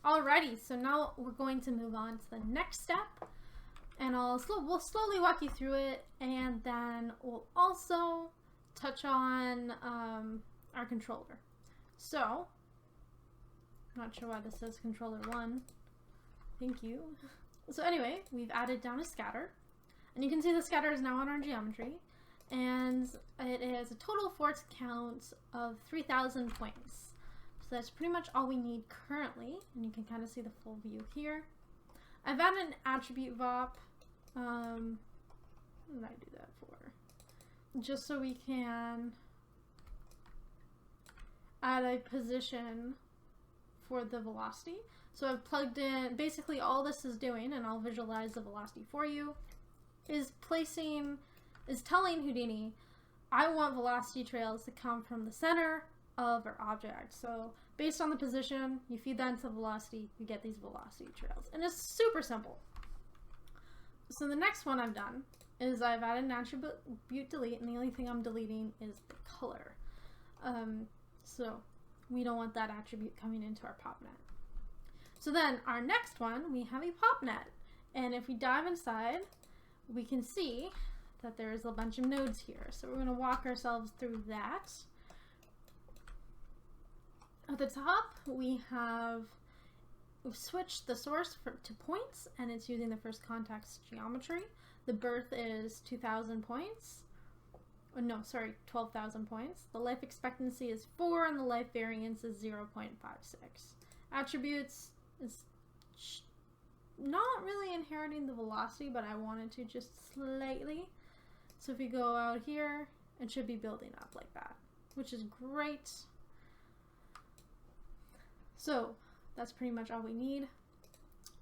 Alrighty, so now we're going to move on to the next step, and we'll slowly walk you through it, and then we'll also touch on our controller. So, I'm not sure why this says controller 1. Thank you. So anyway, we've added down a scatter, and you can see the scatter is now on our geometry, and it is a total force count of 3,000 points. So that's pretty much all we need currently, and you can kind of see the full view here. I've added an attribute VOP. What did I do that for? Just so we can add a position for the velocity. So I've plugged in, basically all this is doing, and I'll visualize the velocity for you, is telling Houdini, I want velocity trails to come from the center of our object. So based on the position, you feed that into the velocity, you get these velocity trails. And it's super simple. So the next one I've done is I've added an attribute delete, and the only thing I'm deleting is the color. So we don't want that attribute coming into our pop net. So then our next one, we have a pop net. And if we dive inside, we can see that there's a bunch of nodes here. So we're going to walk ourselves through that. At the top, we've switched the source to points, and it's using the first context geometry. The birth is 2,000 points. Oh, no, sorry, 12,000 points. The life expectancy is 4, and the life variance is 0.56. Attributes is not really inheriting the velocity, but I wanted to just slightly. So if you go out here, it should be building up like that, which is great. So that's pretty much all we need.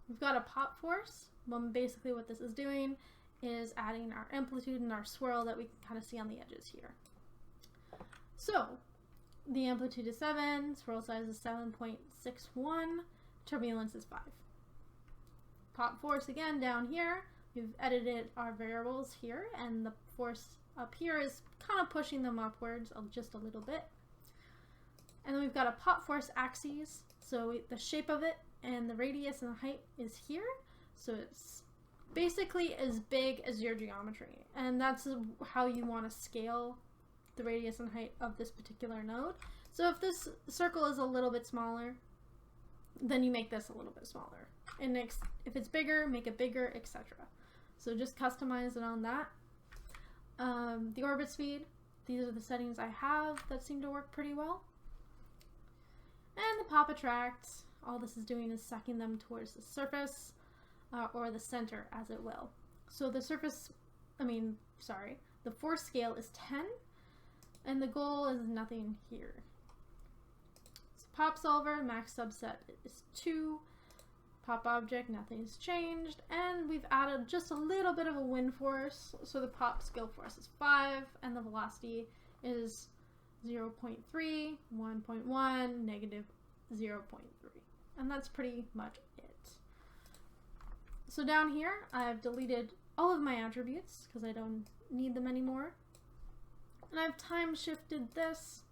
We've got a pop force. Well, basically what this is doing is adding our amplitude and our swirl that we can kind of see on the edges here. So the amplitude is 7, swirl size is 7.61, turbulence is 5. Pop force again down here. We've edited our variables here, and the force up here is kind of pushing them upwards just a little bit. And then we've got a pop force axis. So the shape of it and the radius and the height is here. So it's basically as big as your geometry. And that's how you want to scale the radius and height of this particular node. So if this circle is a little bit smaller, then you make this a little bit smaller. And if it's bigger, make it bigger, etc. So just customize it on that. The orbit speed, these are the settings I have that seem to work pretty well. And the pop attract, all this is doing is sucking them towards the surface or the center, as it will. So the the force scale is 10, and the goal is nothing here. So pop solver, max subset is 2, pop object, nothing's changed, and we've added just a little bit of a wind force, so the pop scale force is 5, and the velocity is 0.3, 1.1, negative 0.3. And that's pretty much it. So down here, I've deleted all of my attributes because I don't need them anymore. And I've time shifted this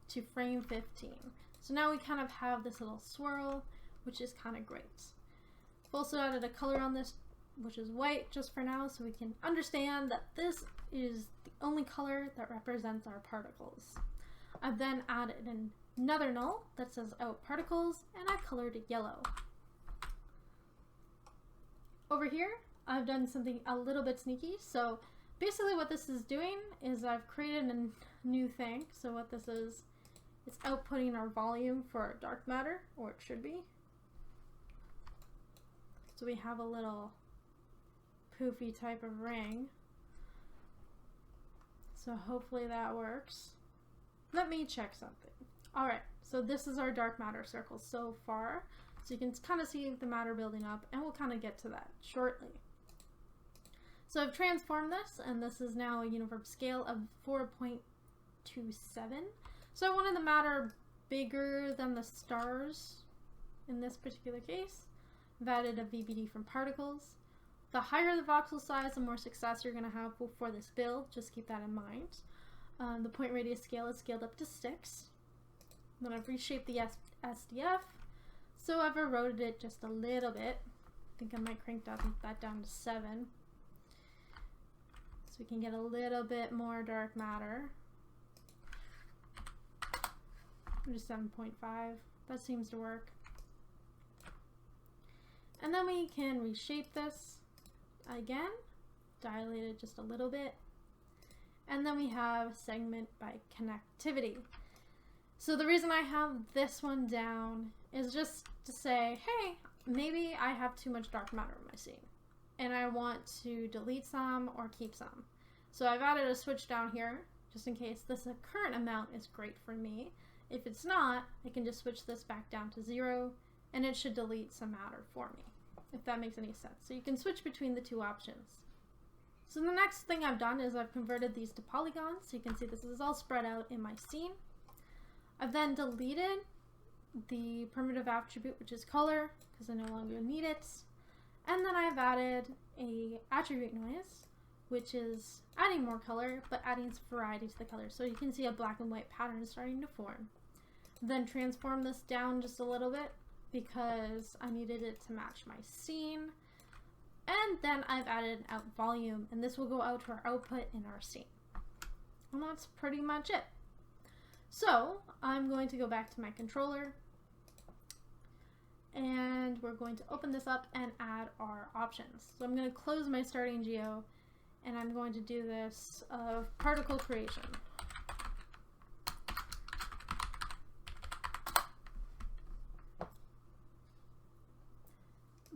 to frame 15. So now we kind of have this little swirl, which is kind of great. I've also added a color on this, which is white just for now, so we can understand that this is the only color that represents our particles. I've then added another null that says out particles, and I colored it yellow. Over here, I've done something a little bit sneaky. So basically what this is doing is I've created a new thing. So what this is, it's outputting our volume for our dark matter, or it should be. So we have a little poofy type of ring. So hopefully that works. Let me check something. Alright, so this is our dark matter circle so far. So you can kind of see the matter building up, and we'll kind of get to that shortly. So I've transformed this, and this is now a uniform scale of 4.27. So I wanted the matter bigger than the stars in this particular case. I've added a VBD from particles. The higher the voxel size, the more success you're going to have for this build. Just keep that in mind. The point radius scale is scaled up to 6. Then I've reshaped the SDF, So I've eroded it just a little bit. I think I might crank that down to 7. So we can get a little bit more dark matter. Just 7.5. That seems to work. And then we can reshape this again, dilate it just a little bit. And then we have segment by connectivity. So the reason I have this one down is just to say, hey, maybe I have too much dark matter in my scene and I want to delete some or keep some. So I've added a switch down here just in case this current amount is great for me. If it's not, I can just switch this back down to 0 and it should delete some matter for me, if that makes any sense. So you can switch between the two options. So the next thing I've done is I've converted these to polygons. So you can see this is all spread out in my scene. I've then deleted the primitive attribute, which is color, because I no longer need it. And then I've added a attribute noise, which is adding more color, but adding some variety to the color. So you can see a black and white pattern starting to form. Then transform this down just a little bit because I needed it to match my scene. And then I've added an out volume, and this will go out to our output in our scene. And that's pretty much it. So I'm going to go back to my controller, and we're going to open this up and add our options. So I'm going to close my starting geo, and I'm going to do this of particle creation.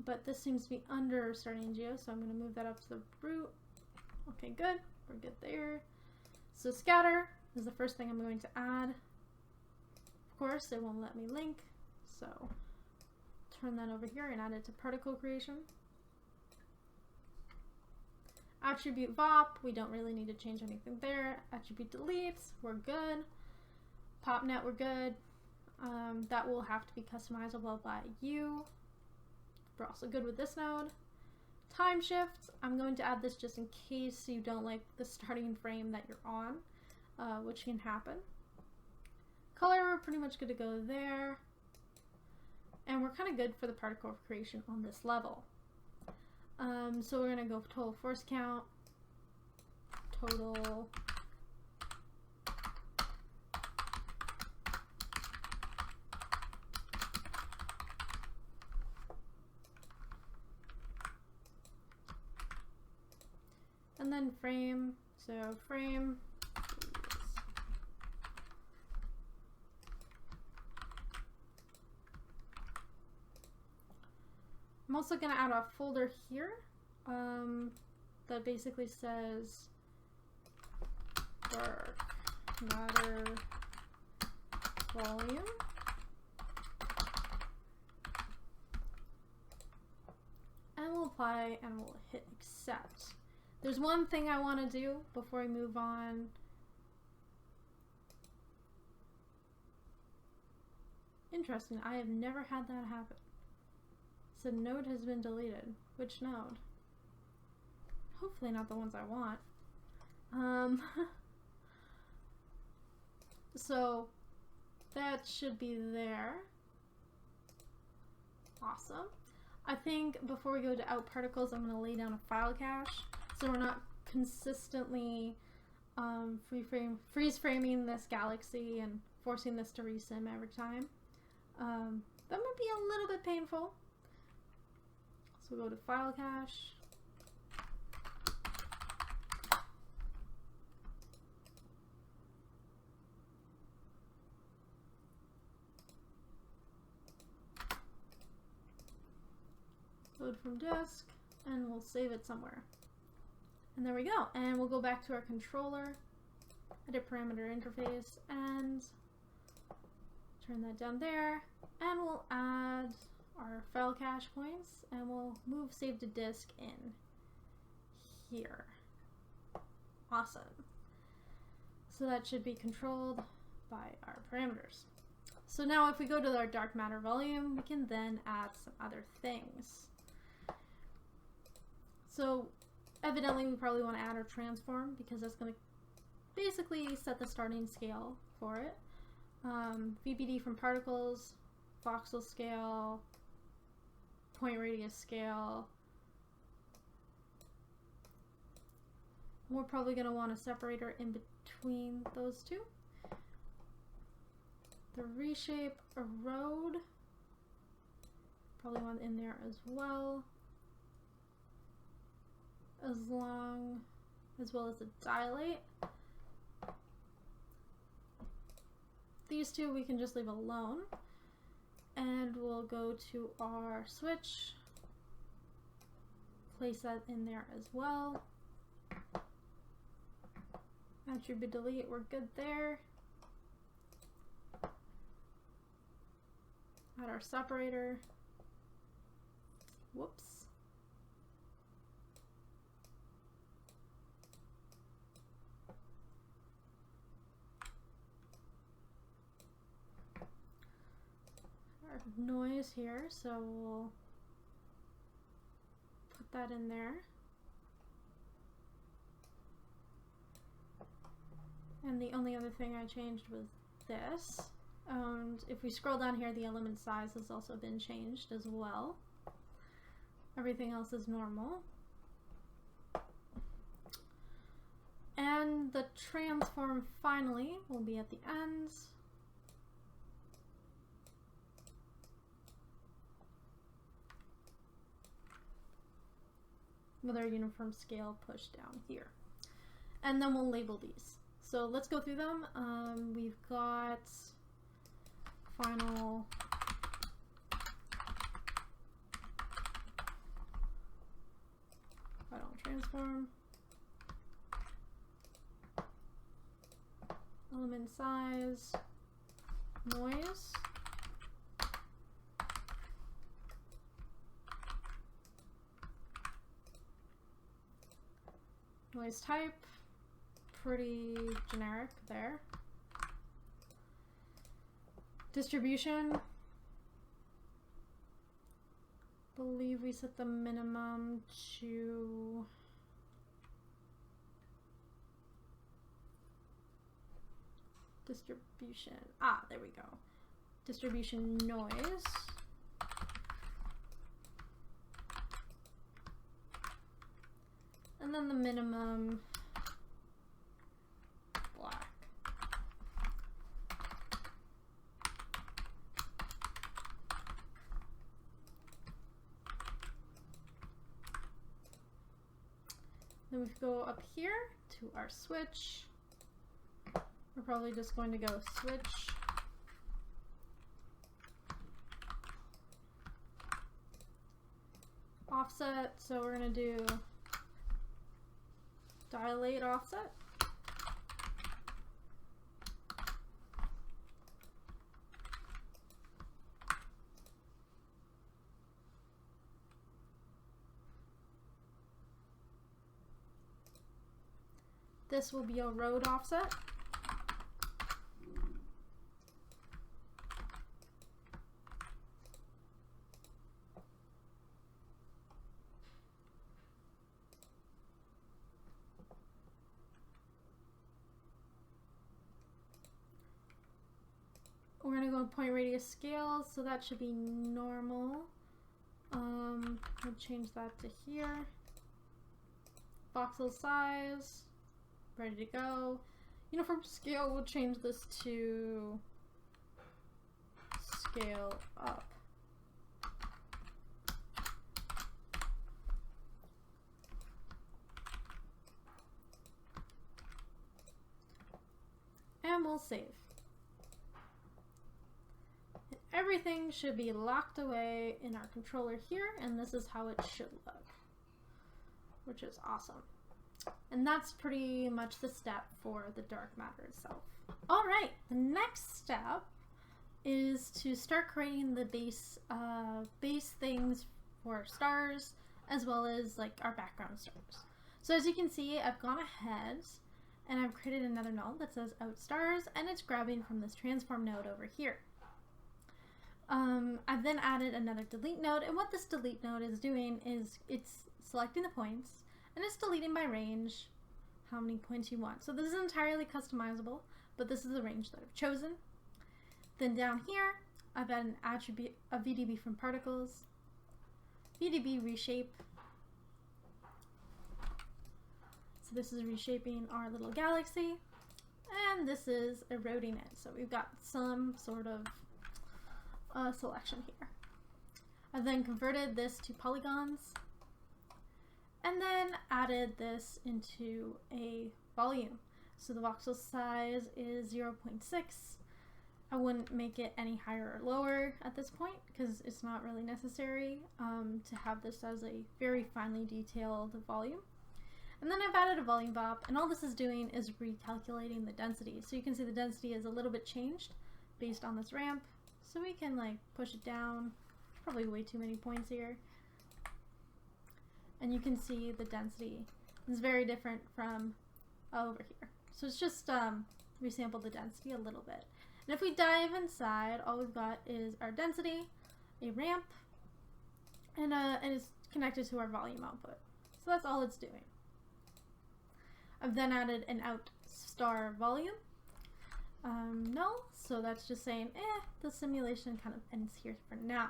But this seems to be under starting geo, so I'm going to move that up to the root. Okay, good. We're good there. So scatter is the first thing I'm going to add. Of course, it won't let me link, so turn that over here and add it to particle creation. Attribute VOP, we don't really need to change anything there. Attribute delete, we're good. PopNet, we're good. That will have to be customizable by you. We're also good with this node. Time shift, I'm going to add this just in case you don't like the starting frame that you're on, which can happen. Color, we're pretty much good to go there. And we're kind of good for the particle creation on this level. So we're going to go total force count, total and then frame, so frame. I'm also going to add a folder here that basically says dark matter volume. And we'll apply and we'll hit accept. There's one thing I want to do before we move on. Interesting, I have never had that happen. So node has been deleted. Which node? Hopefully not the ones I want. So that should be there. Awesome. I think before we go to out particles, I'm going to lay down a file cache so we're not consistently freeze framing this galaxy and forcing this to resim every time. That might be a little bit painful. So we'll go to file cache. Load from disk, and we'll save it somewhere. And there we go. And we'll go back to our controller, edit parameter interface, and turn that down there. And we'll add our file cache points, and we'll move save to disk in here. Awesome. So that should be controlled by our parameters. So now if we go to our dark matter volume, we can then add some other things. So evidently we probably want to add our transform because that's going to basically set the starting scale for it. VPD from particles, voxel scale, point radius scale. We're probably going to want a separator in between those two. The reshape erode, probably one in there as well. As well as the dilate. These two we can just leave alone. And we'll go to our switch. Place that in there as well. Attribute delete, we're good there. Add our separator. Whoops. Our noise here, so we'll put that in there. And the only other thing I changed was this. And if we scroll down here, the element size has also been changed as well. Everything else is normal. And the transform finally will be at the ends. With our uniform scale pushed down here. And then we'll label these. So let's go through them. We've got final transform, element size, noise, noise type, pretty generic there. Distribution, believe we set the minimum to distribution. Ah, there we go. Distribution noise. And then the minimum black. Then we go up here to our switch. We're probably just going to go switch. Offset, so we're going to do dilate offset. This will be a road offset. We're going to go point radius scale, so that should be normal. We'll change that to here. Voxel size, ready to go. Uniform scale, we'll change this to scale up. And we'll save. Everything should be locked away in our controller here, and this is how it should look, which is awesome. And that's pretty much the step for the dark matter itself. All right, the next step is to start creating the base things for stars, as well as like our background stars. So as you can see, I've gone ahead and I've created another node that says out stars, and it's grabbing from this transform node over here. I've then added another delete node, and what this delete node is doing is it's selecting the points, and it's deleting by range how many points you want. So this is entirely customizable, but this is the range that I've chosen. Then down here, I've added an attribute of VDB from particles. VDB reshape. So this is reshaping our little galaxy, and this is eroding it. So we've got some sort of selection here. I've then converted this to polygons, and then added this into a volume. So the voxel size is 0.6. I wouldn't make it any higher or lower at this point because it's not really necessary to have this as a very finely detailed volume. And then I've added a volume VOP, and all this is doing is recalculating the density. So you can see the density is a little bit changed based on this ramp. So we can like push it down. Probably way too many points here. And you can see the density is very different from over here. So it's just resampled the density a little bit. And if we dive inside, all we've got is our density, a ramp, and it's connected to our volume output. So that's all it's doing. I've then added an out star volume. Null, so that's just saying, the simulation kind of ends here for now.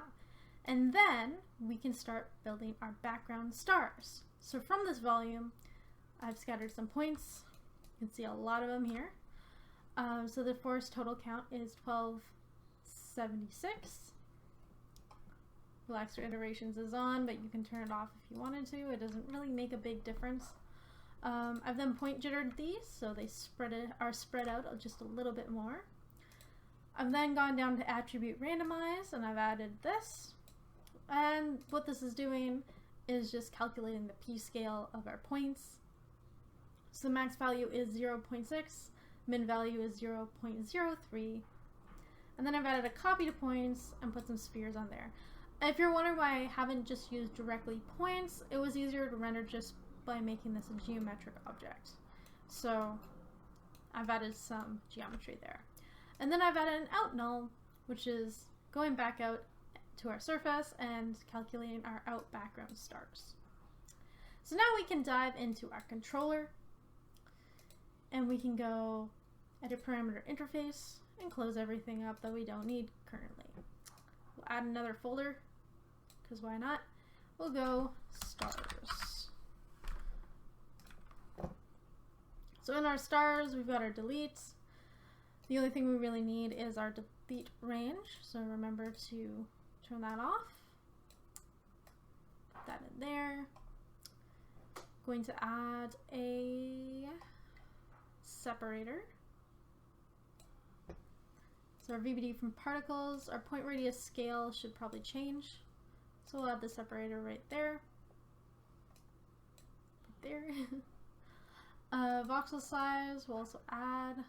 And then we can start building our background stars. So from this volume, I've scattered some points. You can see a lot of them here. So the force total count is 1276. Relax for iterations is on, but you can turn it off if you wanted to. It doesn't really make a big difference. I've then point jittered these, so they are spread out just a little bit more. I've then gone down to attribute randomize, and I've added this. And what this is doing is just calculating the p-scale of our points. So the max value is 0.6, min value is 0.03. And then I've added a copy to points and put some spheres on there. If you're wondering why I haven't just used directly points, it was easier to render just by making this a geometric object. So I've added some geometry there. And then I've added an out null, which is going back out to our surface and calculating our out background stars. So now we can dive into our controller, and we can go edit parameter interface and close everything up that we don't need currently. We'll add another folder, because why not? We'll go stars. So in our stars, we've got our deletes. The only thing we really need is our delete range, so remember to turn that off. Put that in there. Going to add a separator. So our VBD from particles, our point radius scale should probably change. So we'll add the separator right there. Right there. Voxel size, we'll also add.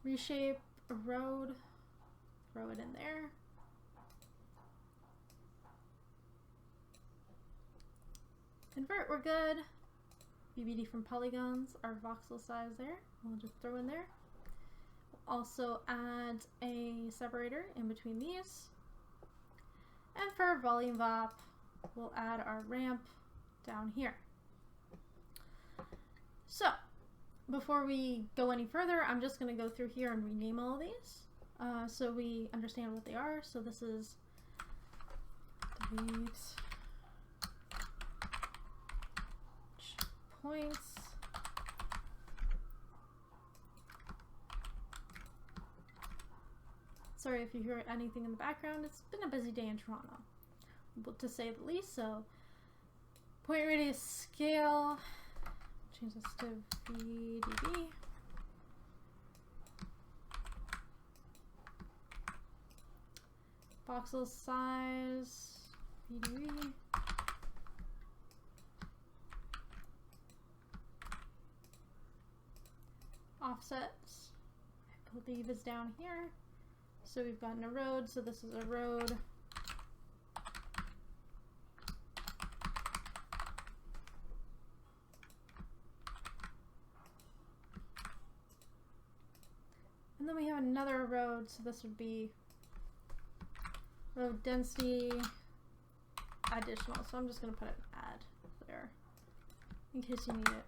Reshape, erode, throw it in there. Convert, we're good. VBD from polygons, our voxel size there, we'll just throw in there. We'll also add a separator in between these. And for our volume VOP, we'll add our ramp down here. So, before we go any further, I'm just going to go through here and rename all of these so we understand what they are. So this is delete points. Sorry if you hear anything in the background. It's been a busy day in Toronto, to say the least. So point radius scale. Change this to VDB. Voxel size, VDB. Offsets, I believe, is down here. So we've got an erode, so this is erode. And then we have another erode, so this would be road density additional. So I'm just going to put an add there in case you need it.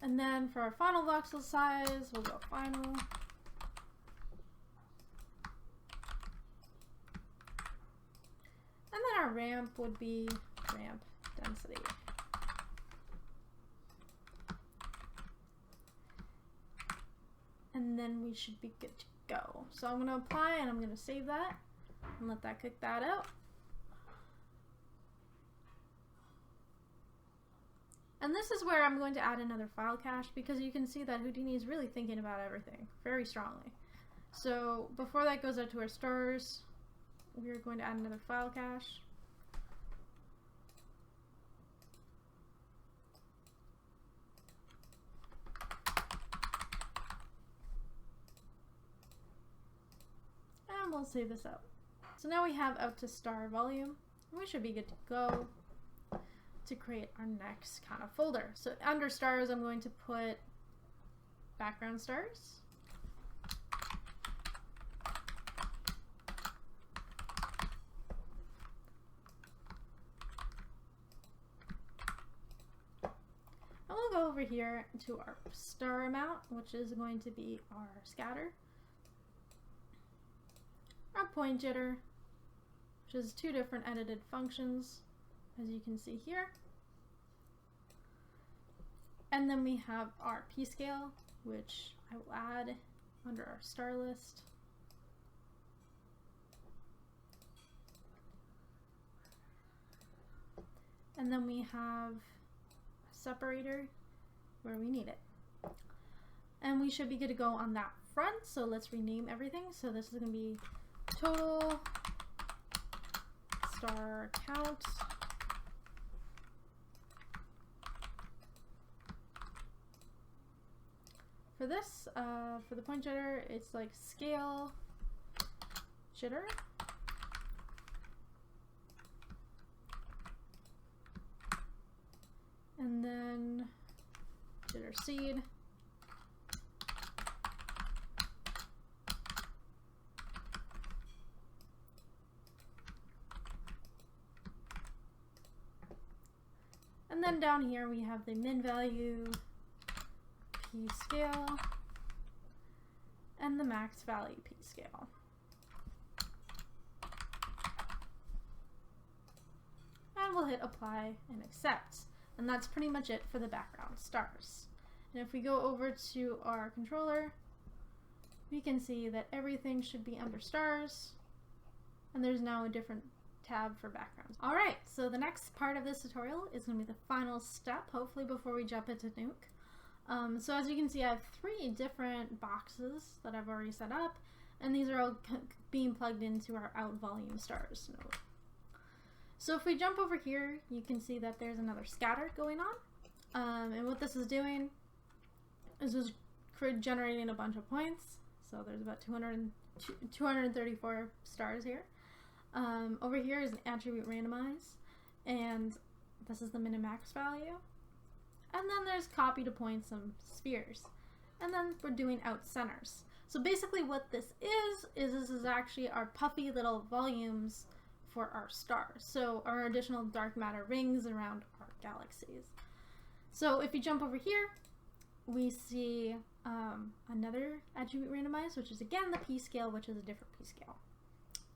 And then for our final voxel size, we'll go final. our ramp would be ramp density. And then we should be good to go. So I'm going to apply and I'm going to save that and let that kick that out. And this is where I'm going to add another file cache because you can see that Houdini is really thinking about everything very strongly. So before that goes out to our stars, we're going to add another file cache. And we'll save this out. So now we have out to star volume. We should be good to go to create our next kind of folder. So under stars, I'm going to put background stars. And we'll go over here to our star amount, which is going to be our scatter, our point jitter, which is two different edited functions, as you can see here. And then we have our p-scale, which I will add under our star list. And then we have a separator where we need it. And we should be good to go on that front, so let's rename everything. So this is going to be total star count. For this, for the point jitter, it's like scale jitter. And then jitter seed. And then down here we have the min value, p scale, and the max value p scale. And we'll hit apply and accept. And that's pretty much it for the background stars. And if we go over to our controller, we can see that everything should be under stars, and there's now a different tab for backgrounds. Alright, so the next part of this tutorial is going to be the final step, hopefully before we jump into Nuke. So as you can see, I have 3 different boxes that I've already set up, and these are all being plugged into our out volume stars node. So if we jump over here, you can see that there's another scatter going on. And what this is doing is just generating a bunch of points. So there's about 234 stars here. Over here is an attribute randomize, and this is the min and max value. And then there's copy to point some spheres. And then we're doing out centers. So basically what this is this is actually our puffy little volumes for our stars. So our additional dark matter rings around our galaxies. So if you jump over here, we see another attribute randomize, which is again the p scale, which is a different p scale.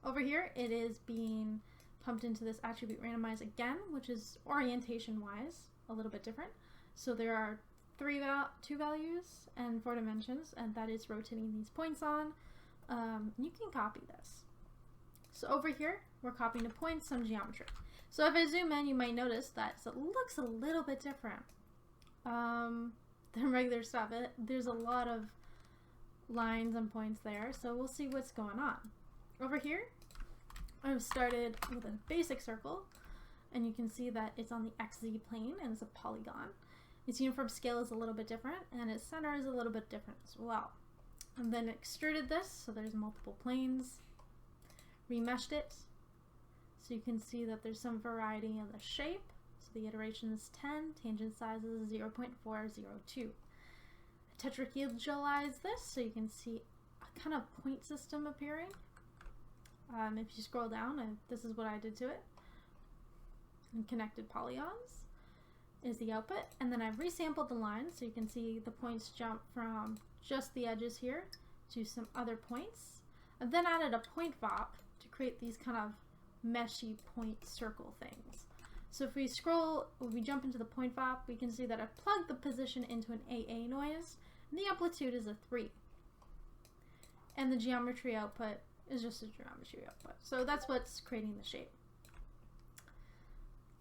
Over here, it is being pumped into this attribute randomize again, which is orientation wise a little bit different. So there are 2 values and 4 dimensions, and that is rotating these points on. You can copy this. So over here, we're copying to points some geometry. So if I zoom in, you might notice that it looks a little bit different than regular stuff. There's a lot of lines and points there, so we'll see what's going on. Over here, I've started with a basic circle, and you can see that it's on the XZ plane and it's a polygon. Its uniform scale is a little bit different, and its center is a little bit different as well. And then extruded this, so there's multiple planes. Remeshed it, so you can see that there's some variety in the shape. So the iteration is 10, tangent size is 0.402. Tetrahedralize this, so you can see a kind of point system appearing. If you scroll down, this is what I did to it. And connected polygons is the output, and then I've resampled the lines, so you can see the points jump from just the edges here to some other points. I've then added a point VOP to create these kind of meshy point circle things. So if we scroll, if we jump into the point fop, we can see that I plugged the position into an AA noise, and the amplitude is a 3. And the geometry output is just a geometry output. So that's what's creating the shape.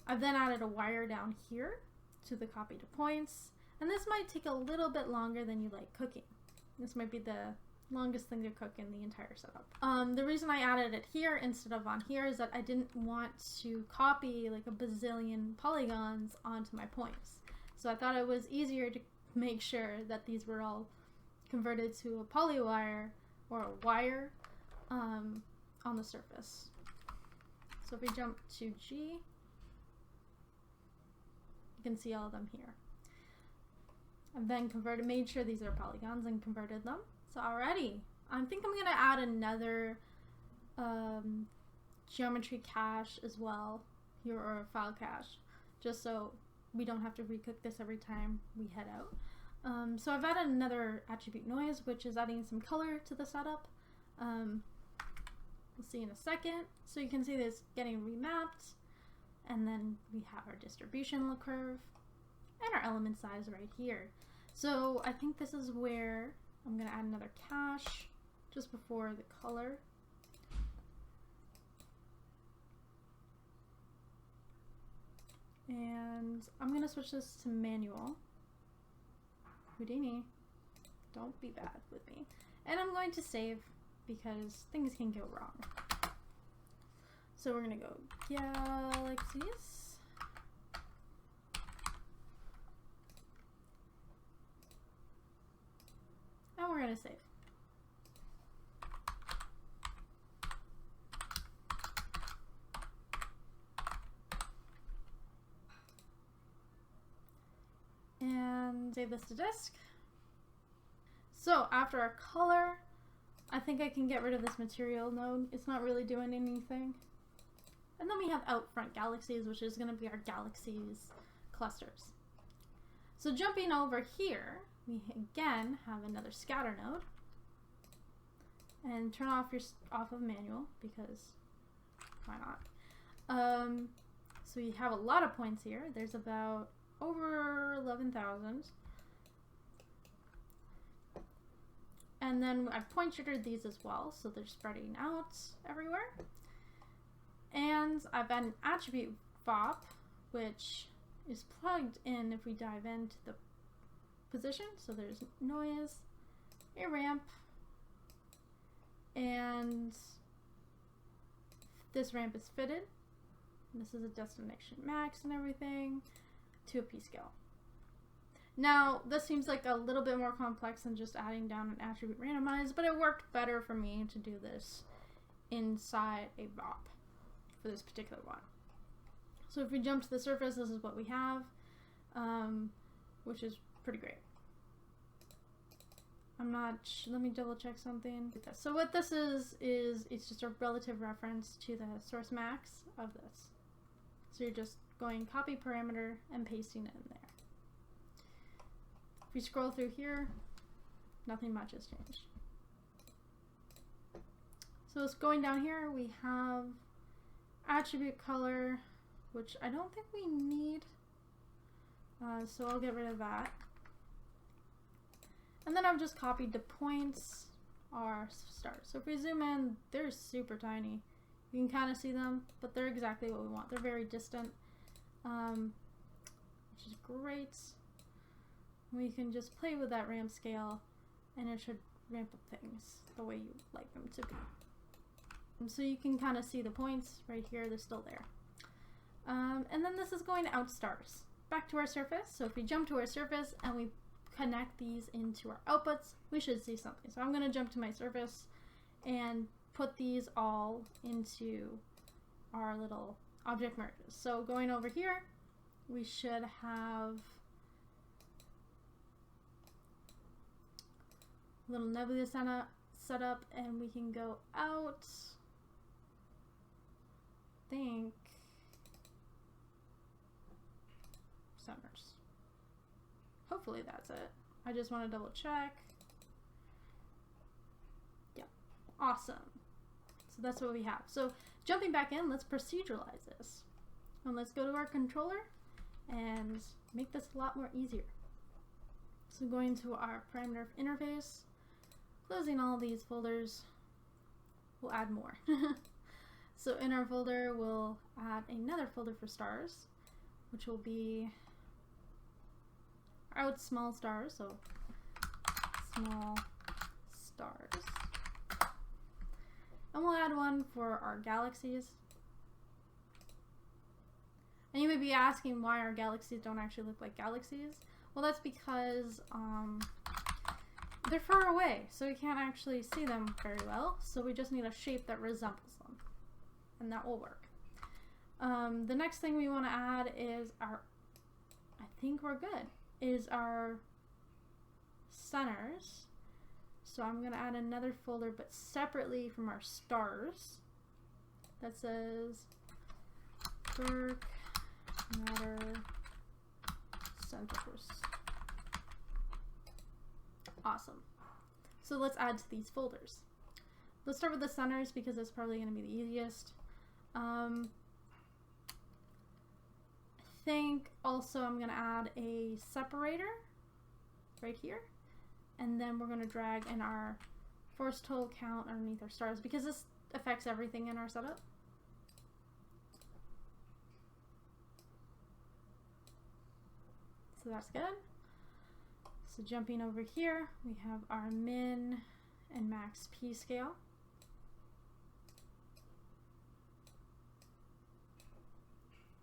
I've then added a wire down here to the copy to points, and this might take a little bit longer than you like cooking. This might be the longest thing to cook in the entire setup. The reason I added it here instead of on here is that I didn't want to copy like a bazillion polygons onto my points. So I thought it was easier to make sure that these were all converted to a polywire or a wire on the surface. So if we jump to G, you can see all of them here. I've then made sure these are polygons and converted them. So already, I think I'm going to add another geometry cache as well, here, or a file cache, just so we don't have to recook this every time we head out. So I've added another attribute noise, which is adding some color to the setup. We'll see in a second. So you can see this getting remapped, and then we have our distribution curve and our element size right here. So I think this is where I'm going to add another cache just before the color. And I'm going to switch this to manual. Houdini, don't be bad with me. And I'm going to save because things can go wrong. So we're going to go galaxies. And we're going to save. And save this to disk. So after our color, I think I can get rid of this material node. It's not really doing anything. And then we have out front galaxies, which is going to be our galaxies clusters. So jumping over here, we again have another scatter node. And turn off of manual because why not? So we have a lot of points here. There's about over 11,000. And then I've point jittered these as well, so they're spreading out everywhere. And I've got an attribute fop, which is plugged in if we dive into the position. So there's noise, a ramp, and this ramp is fitted. This is a destination max and everything to a p-scale. Now, this seems like a little bit more complex than just adding down an attribute randomize, but it worked better for me to do this inside a VOP for this particular one. So if we jump to the surface, this is what we have, which is pretty great. Let me double check something. So what this is it's just a relative reference to the source max of this. So you're just going copy parameter and pasting it in there. If we scroll through here, nothing much has changed. So it's going down here, we have attribute color, which I don't think we need. So I'll get rid of that. And then I've just copied the points, our stars. So if we zoom in, they're super tiny. You can kind of see them, but they're exactly what we want. They're very distant, which is great. We can just play with that ramp scale, and it should ramp up things the way you like them to be. And so you can kind of see the points right here, they're still there. And then this is going out stars. Back to our surface. So if we jump to our surface and we connect these into our outputs, we should see something. So I'm going to jump to my surface and put these all into our little object merges. So going over here, we should have a little nebula set up, and we can go out, think, centers. Hopefully that's it. I just want to double check. Yeah, awesome. So that's what we have. So jumping back in, let's proceduralize this. And let's go to our controller and make this a lot more easier. So going to our parameter interface, closing all these folders, we'll add more. So in our folder, we'll add another folder for stars, which will be our small stars, so small stars. And we'll add one for our galaxies. And you may be asking why our galaxies don't actually look like galaxies. Well, that's because they're far away, so we can't actually see them very well. So we just need a shape that resembles them, and that will work. The next thing we want to add is our, I think we're good, is our centers. So I'm going to add another folder, but separately from our stars, that says dark matter centers. Awesome. So let's add to these folders. Let's start with the centers because it's probably going to be the easiest. I think also I'm going to add a separator right here. And then we're going to drag in our force total count underneath our stars because this affects everything in our setup. So that's good. So jumping over here, we have our min and max P scale.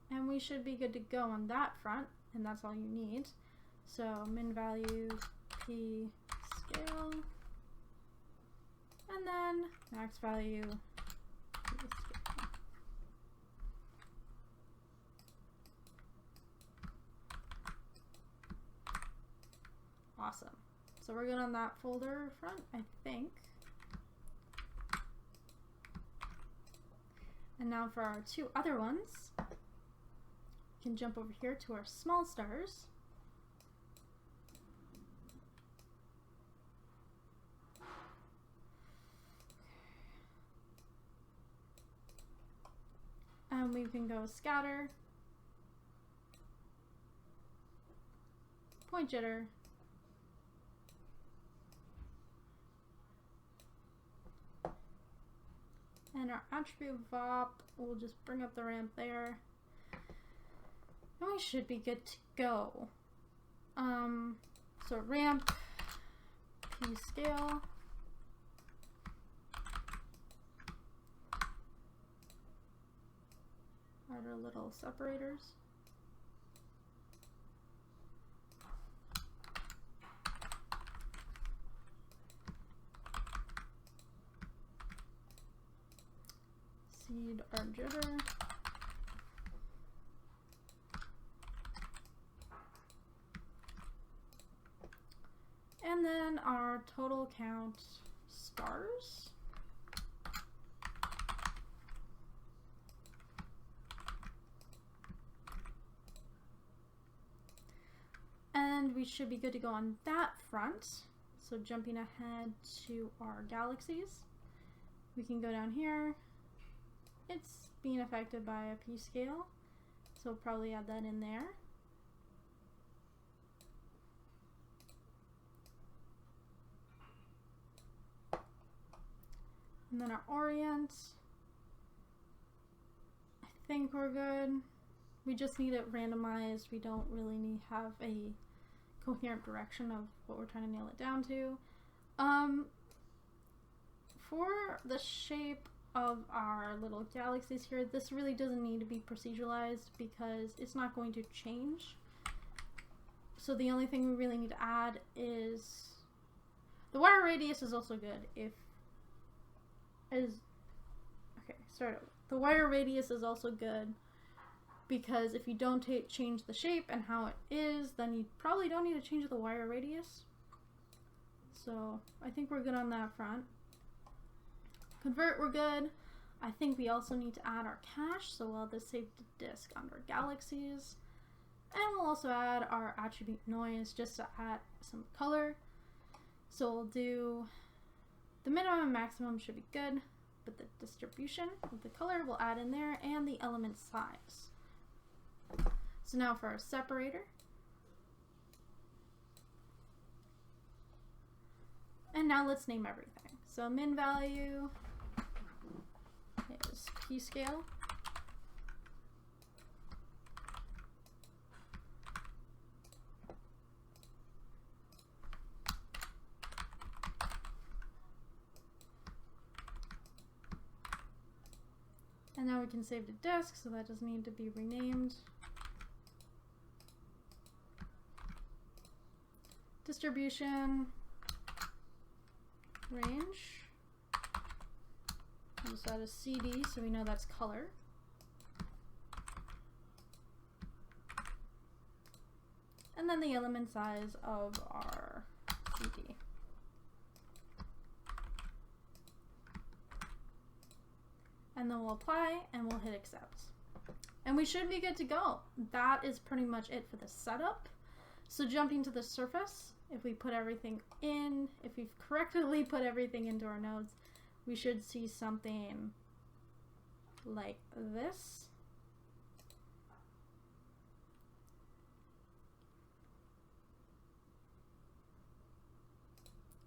And we should be good to go on that front, and that's all you need. So min value P scale, and then max value P scale. Awesome. So we're good on that folder front, I think. And now for our two other ones, we can jump over here to our small stars. And we can go scatter, point jitter, and our attribute VOP, we'll just bring up the ramp there. And we should be good to go. So ramp, P scale, our little separators. Seed our jitter. And then our total count stars. And we should be good to go on that front. So jumping ahead to our galaxies, we can go down here. It's being affected by a P scale, so we'll probably add that in there. And then our orient, I think we're good. We just need it randomized. We don't really need have a coherent direction of what we're trying to nail it down to. For the shape of our little galaxies here, this really doesn't need to be proceduralized because it's not going to change. So the only thing we really need to add is the wire radius is also good. The wire radius is also good because if you don't change the shape and how it is, then you probably don't need to change the wire radius. So I think we're good on that front. Convert, we're good. I think we also need to add our cache, so we'll have this saved to disk under galaxies. And we'll also add our attribute noise just to add some color. So we'll do the minimum and maximum should be good. but the distribution of the color we'll add in there, and the element size. So now for our separator. And now let's name everything. So min value is p scale. And now we can save to disk, so that doesn't need to be renamed. Distribution, range. We'll just add a CD so we know that's color. And then the element size of our CD. And then we'll apply and we'll hit accept. And we should be good to go. That is pretty much it for the setup. So jumping to the surface, if we put everything in, if we've correctly put everything into our nodes, we should see something like this.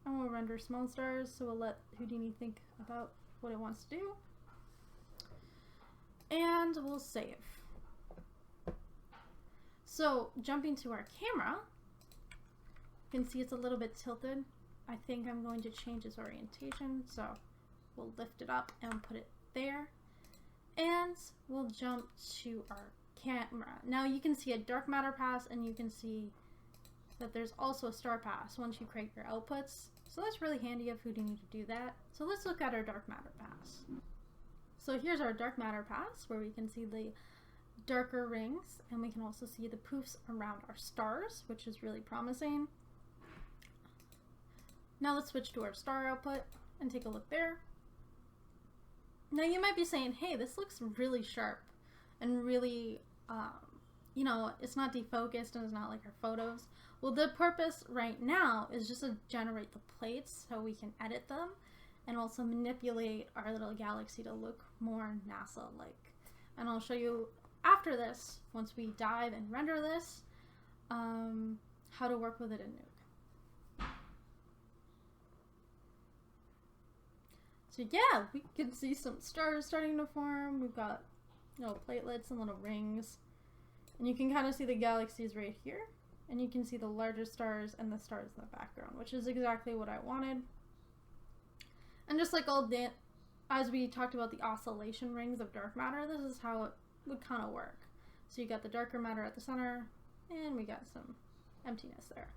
And we'll render small stars, so we'll let Houdini think about what it wants to do. And we'll save. So jumping to our camera, you can see it's a little bit tilted. I think I'm going to change its orientation, so we'll lift it up and put it there. And we'll jump to our camera. Now you can see a dark matter pass, and you can see that there's also a star pass once you create your outputs. So that's really handy of Houdini to do that. So let's look at our dark matter pass. So here's our dark matter pass, where we can see the darker rings, and we can also see the poofs around our stars, which is really promising. Now let's switch to our star output and take a look there. Now you might be saying, hey, this looks really sharp and really, you know, it's not defocused and it's not like our photos. Well, the purpose right now is just to generate the plates so we can edit them and also manipulate our little galaxy to look more NASA-like. And I'll show you after this, once we dive and render this, how to work with it in Nuke. So yeah, we can see some stars starting to form. We've got little platelets and little rings. And you can kind of see the galaxies right here. And you can see the larger stars and the stars in the background, which is exactly what I wanted. And just like all that, as we talked about the oscillation rings of dark matter, this is how it would kind of work. So you got the darker matter at the center, and we got some emptiness there.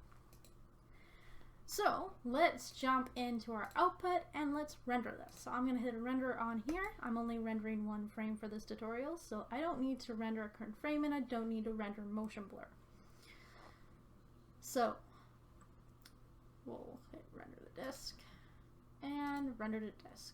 So let's jump into our output and let's render this. So I'm going to hit a render on here. I'm only rendering one frame for this tutorial, so I don't need to render a current frame, and I don't need to render motion blur. So we'll hit render the disk and render to disk.